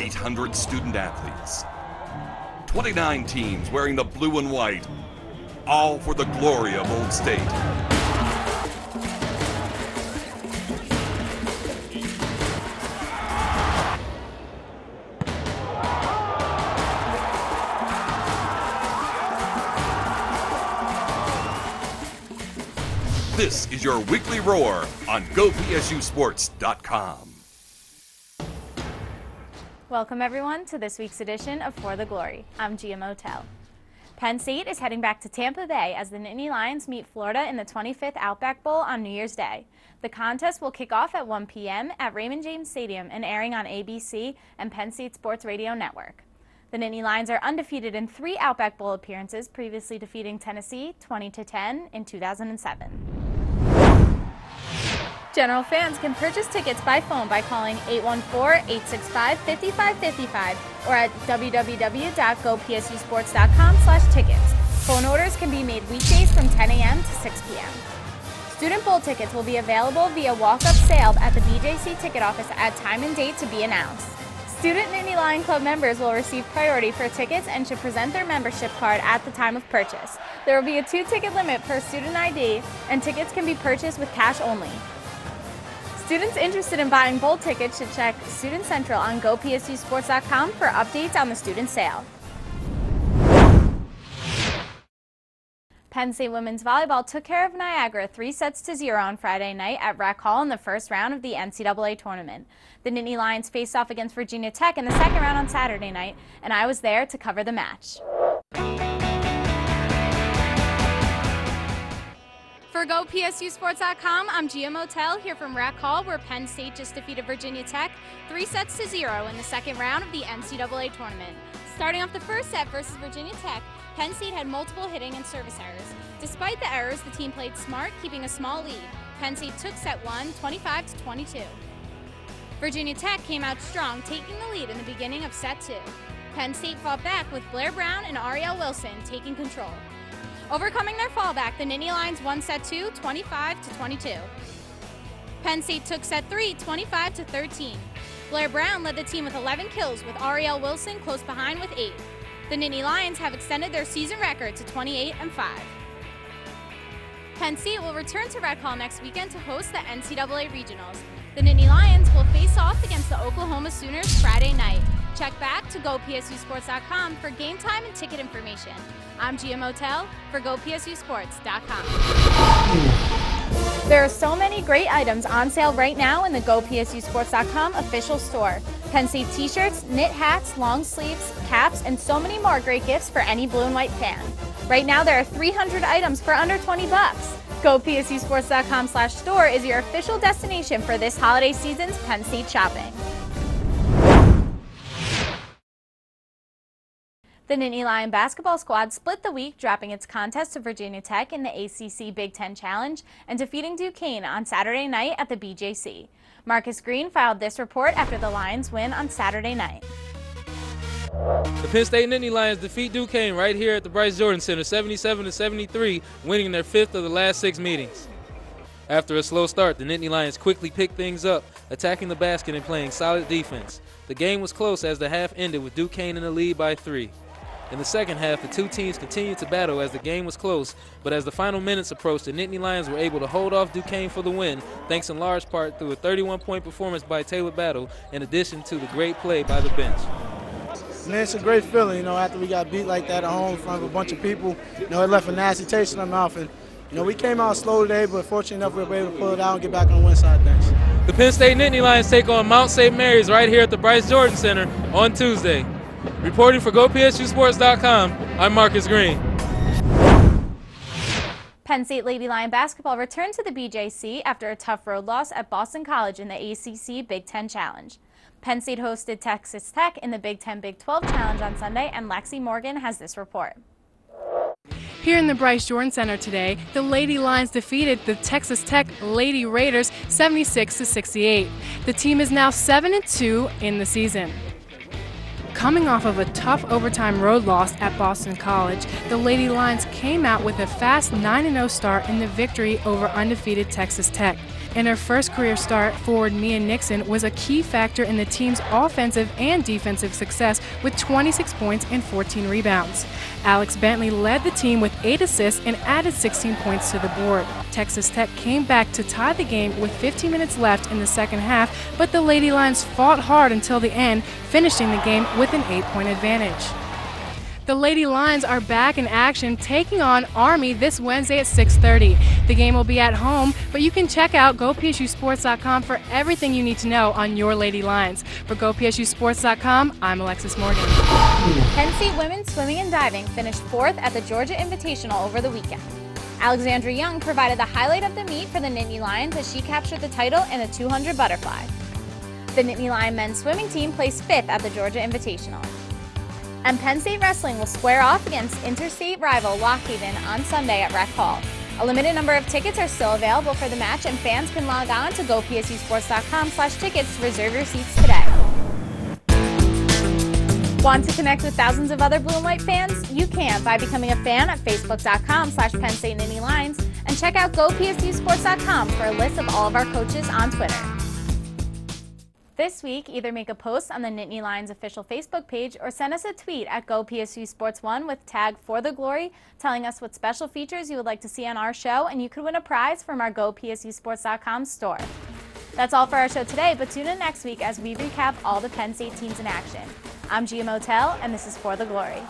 800 student athletes. 29 teams wearing the blue and white, all for the glory of Old State. This is your weekly roar on GoPSUSports.com. Welcome everyone to this week's edition of For the Glory. I'm Gia Motyl. Penn State is heading back to Tampa Bay as the Nittany Lions meet Florida in the 25th Outback Bowl on New Year's Day. The contest will kick off at 1 p.m. at Raymond James Stadium and airing on ABC and Penn State Sports Radio Network. The Nittany Lions are undefeated in 3 Outback Bowl appearances, previously defeating Tennessee 20-10 in 2007. General fans can purchase tickets by phone by calling 814-865-5555 or at www.gopsusports.com/tickets. Phone orders can be made weekdays from 10 a.m. to 6 p.m. Student Bowl tickets will be available via walk-up sale at the BJC ticket office at time and date to be announced. Student Nittany Lion Club members will receive priority for tickets and should present their membership card at the time of purchase. There will be a 2-ticket limit per student ID, and tickets can be purchased with cash only. Students interested in buying bowl tickets should check Student Central on GoPSUSports.com for updates on the student sale. Penn State women's volleyball took care of Niagara 3-0 on Friday night at Rec Hall in the first round of the NCAA tournament. The Nittany Lions faced off against Virginia Tech in the second round on Saturday night, and I was there to cover the match. For GoPSUSports.com, I'm Gia Motyl here from Rec Hall, where Penn State just defeated Virginia Tech 3-0 in the second round of the NCAA tournament. Starting off the first set versus Virginia Tech, Penn State had multiple hitting and service errors. Despite the errors, the team played smart, keeping a small lead. Penn State took set 1, 25-22. Virginia Tech came out strong, taking the lead in the beginning of set 2. Penn State fought back with Blair Brown and Ariel Wilson taking control. Overcoming their fallback, the Nittany Lions won set 2, 25-22. Penn State took set 3, 25-13. Blair Brown led the team with 11 kills, with Ariel Wilson close behind with 8. The Nittany Lions have extended their season record to 28-5. Penn State will return to Rec Hall next weekend to host the NCAA Regionals. The Nittany Lions will face off against the Oklahoma Sooners Friday night. Check back to GoPSUSports.com for game time and ticket information. I'm Gia Motyl for GoPSUSports.com. There are so many great items on sale right now in the GoPSUSports.com official store. Penn State t-shirts, knit hats, long sleeves, caps, and so many more great gifts for any blue and white fan. Right now there are 300 items for under $20. GoPSUSports.com/store is your official destination for this holiday season's Penn State shopping. The Nittany Lion basketball squad split the week, dropping its contest to Virginia Tech in the ACC Big Ten Challenge and defeating Duquesne on Saturday night at the BJC. Marcus Green filed this report after the Lions win on Saturday night. The Penn State Nittany Lions defeat Duquesne right here at the Bryce Jordan Center, 77-73, winning their 5th of the last 6 meetings. After a slow start, the Nittany Lions quickly picked things up, attacking the basket and playing solid defense. The game was close as the half ended with Duquesne in the lead by 3. In the second half, the two teams continued to battle as the game was close, but as the final minutes approached, the Nittany Lions were able to hold off Duquesne for the win, thanks in large part through a 31-point performance by Taylor Battle, in addition to the great play by the bench. Man, it's a great feeling, after we got beat like that at home in front of a bunch of people. It left a nasty taste in our mouth, and we came out slow today, but fortunately enough, we were able to pull it out and get back on the win side. Thanks. The Penn State Nittany Lions take on Mount St. Mary's right here at the Bryce Jordan Center on Tuesday. Reporting for GoPSUSports.com, I'm Marcus Green. Penn State Lady Lion basketball returned to the BJC after a tough road loss at Boston College in the ACC Big Ten Challenge. Penn State hosted Texas Tech in the Big Ten Big 12 Challenge on Sunday, and Lexi Morgan has this report. Here in the Bryce Jordan Center today, the Lady Lions defeated the Texas Tech Lady Raiders 76-68. The team is now 7-2 in the season. Coming off of a tough overtime road loss at Boston College, the Lady Lions came out with a fast 9-0 start in the victory over undefeated Texas Tech. In her first career start, forward Mia Nixon was a key factor in the team's offensive and defensive success with 26 points and 14 rebounds. Alex Bentley led the team with 8 assists and added 16 points to the board. Texas Tech came back to tie the game with 15 minutes left in the second half, but the Lady Lions fought hard until the end, finishing the game with an 8-point advantage. The Lady Lions are back in action, taking on Army this Wednesday at 6:30. The game will be at home, but you can check out GoPSUSports.com for everything you need to know on your Lady Lions. For GoPSUSports.com, I'm Alexis Morgan. Penn State women's swimming and diving finished 4th at the Georgia Invitational over the weekend. Alexandra Young provided the highlight of the meet for the Nittany Lions as she captured the title in the 200 butterfly. The Nittany Lion men's swimming team placed 5th at the Georgia Invitational. And Penn State wrestling will square off against interstate rival Lock Haven on Sunday at Rec Hall. A limited number of tickets are still available for the match, and fans can log on to gopsusports.com/tickets to reserve your seats today. Want to connect with thousands of other blue and white fans? You can by becoming a fan at facebook.com/Penn State Nittany Lions, and check out gopsusports.com for a list of all of our coaches on Twitter. This week, either make a post on the Nittany Lions official Facebook page or send us a tweet at GoPSUSports1 with tag For the Glory, telling us what special features you would like to see on our show, and you could win a prize from our GoPSUSports.com store. That's all for our show today, but tune in next week as we recap all the Penn State teams in action. I'm Gia Motyl, and this is For the Glory.